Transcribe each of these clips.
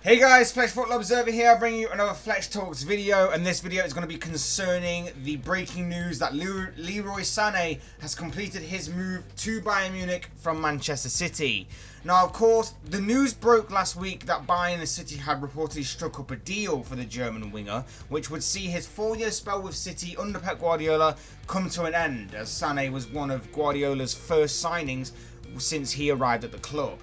Hey guys, Fletch Football Observer here, bringing you another Fletch Talks video, and this video is going to be concerning the breaking news that Leroy Sane has completed his move to Bayern Munich from Manchester City. Now, of course, the news broke last week that Bayern City had reportedly struck up a deal for the German winger, which would see his 4-year spell with City under Pep Guardiola come to an end, as Sane was one of Guardiola's first signings since he arrived at the club.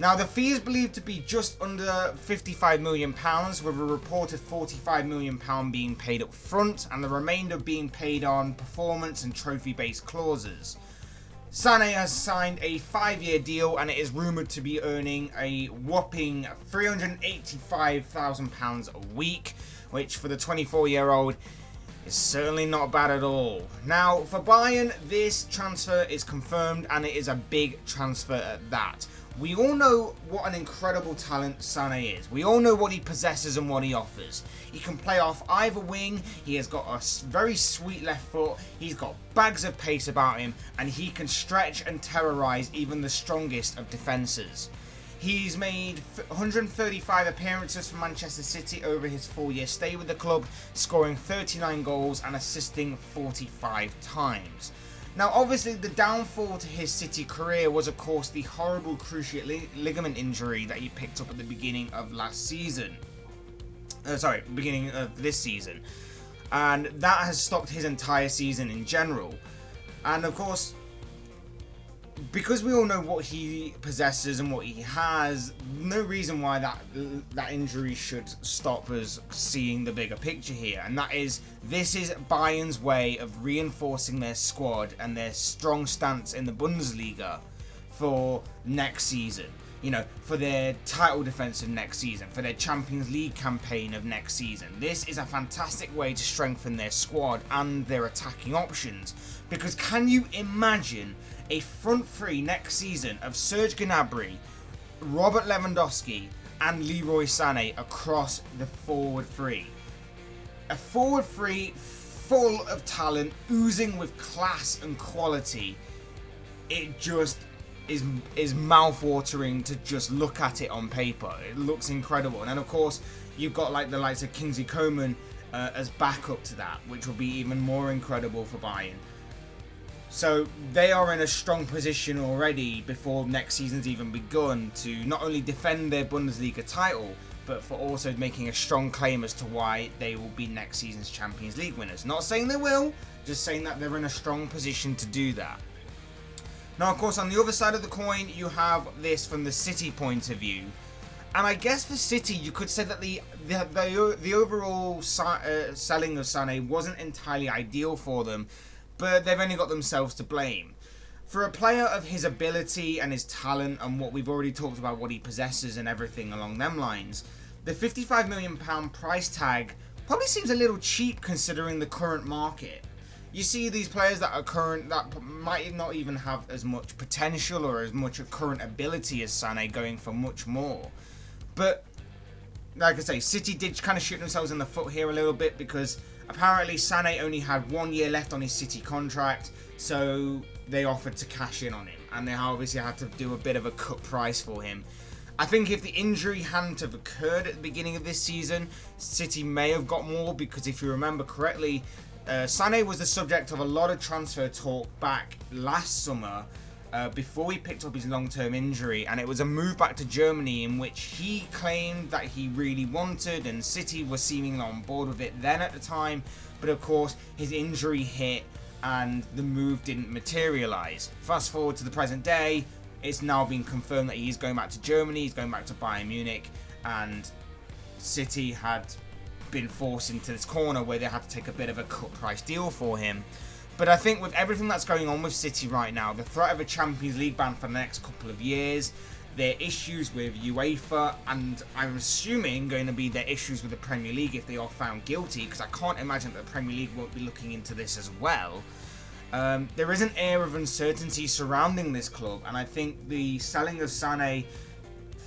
Now, the fee is believed to be just under £55 million, with a reported £45 million being paid up front and the remainder being paid on performance and trophy-based clauses. Sane has signed a 5-year deal and it is rumoured to be earning a whopping £385,000 a week, which for the 24-year-old is certainly not bad at all. Now, for Bayern, this transfer is confirmed and it is a big transfer at that. We all know what an incredible talent Sane is. We all know what he possesses and what he offers. He can play off either wing, he has got a very sweet left foot, he's got bags of pace about him, and he can stretch and terrorise even the strongest of defences. He's made 135 appearances for Manchester City over his 4-year stay with the club, scoring 39 goals and assisting 45 times. Now, obviously, the downfall to his City career was, of course, the horrible cruciate ligament injury that he picked up at the beginning of beginning of this season. And that has stopped his entire season in general. And, of course, because we all know what he possesses and what he has, no reason why that injury should stop us seeing the bigger picture here. And that is, this is Bayern's way of reinforcing their squad and their strong stance in the Bundesliga for next season. You know, for their title defense of next season, for their Champions League campaign of next season. This is a fantastic way to strengthen their squad and their attacking options. Because can you imagine a front three next season of Serge Gnabry, Robert Lewandowski and Leroy Sane across the forward three? A forward three full of talent, oozing with class and quality. It just is mouth-watering to just look at it on paper. It looks incredible. And then, of course, you've got like the likes of Kingsley Coman as backup to that, which will be even more incredible for Bayern. So they are in a strong position already before next season's even begun to not only defend their Bundesliga title, but for also making a strong claim as to why they will be next season's Champions League winners. Not saying they will, just saying that they're in a strong position to do that. Now, of course, on the other side of the coin, you have this from the City point of view. And I guess for City, you could say that the overall selling of Sane wasn't entirely ideal for them, but they've only got themselves to blame. For a player of his ability and his talent and what we've already talked about, what he possesses and everything along them lines, the £55 million price tag probably seems a little cheap considering the current market. You see these players that are current, that might not even have as much potential or as much current ability as Sane, going for much more. But, like I say, City did kind of shoot themselves in the foot here a little bit, because apparently Sane only had 1 year left on his City contract, so they offered to cash in on him. And they obviously had to do a bit of a cut price for him. I think if the injury hadn't have occurred at the beginning of this season, City may have got more, because if you remember correctly, Sane was the subject of a lot of transfer talk back last summer before he picked up his long-term injury, and it was a move back to Germany in which he claimed that he really wanted, and City was seemingly on board with it then at the time, but of course his injury hit and the move didn't materialise. Fast forward to the present day, it's now been confirmed that he's going back to Germany, he's going back to Bayern Munich, and City had been forced into this corner where they had to take a bit of a cut price deal for him. But I think with everything that's going on with City right now, the threat of a Champions League ban for the next couple of years, their issues with UEFA, and I'm assuming going to be their issues with the Premier League if they are found guilty, because I can't imagine that the Premier League won't be looking into this as well. There is an air of uncertainty surrounding this club, and I think the selling of Sane,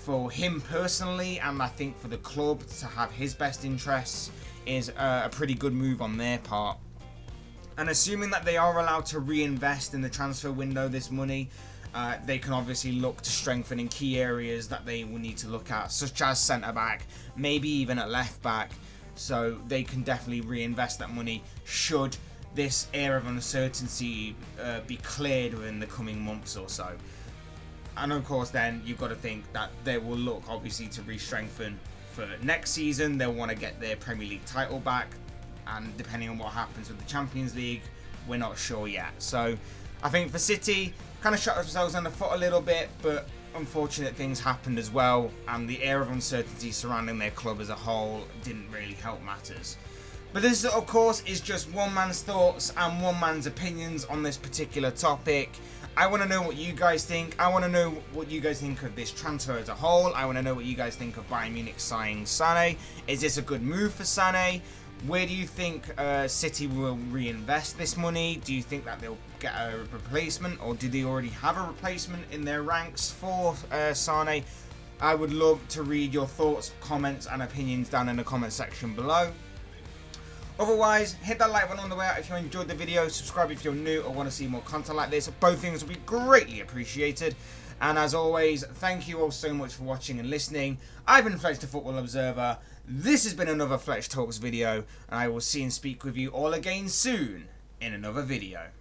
for him personally, and I think for the club to have his best interests, is a pretty good move on their part. And assuming that they are allowed to reinvest in the transfer window this money, they can obviously look to strengthen in key areas that they will need to look at, such as centre-back, maybe even at left-back. So they can definitely reinvest that money should this era of uncertainty be cleared within the coming months or so. And of course then you've got to think that they will look obviously to re-strengthen for next season. They'll want to get their Premier League title back, and depending on what happens with the Champions League, we're not sure yet. So I think for City, kind of shot themselves on the foot a little bit, but unfortunate things happened as well, and the air of uncertainty surrounding their club as a whole didn't really help matters. But this, of course, is just one man's thoughts and one man's opinions on this particular topic. I want to know what you guys think. I want to know what you guys think of this transfer as a whole. I want to know what you guys think of Bayern Munich signing Sane. Is this a good move for Sane? Where do you think City will reinvest this money? Do you think that they'll get a replacement, or do they already have a replacement in their ranks for Sane? I would love to read your thoughts, comments and opinions down in the comment section below. Otherwise, hit that like button on the way out if you enjoyed the video, subscribe if you're new or want to see more content like this. Both things will be greatly appreciated. And as always, thank you all so much for watching and listening. I've been Fletch the Football Observer. This has been another Fletch Talks video, and I will see and speak with you all again soon in another video.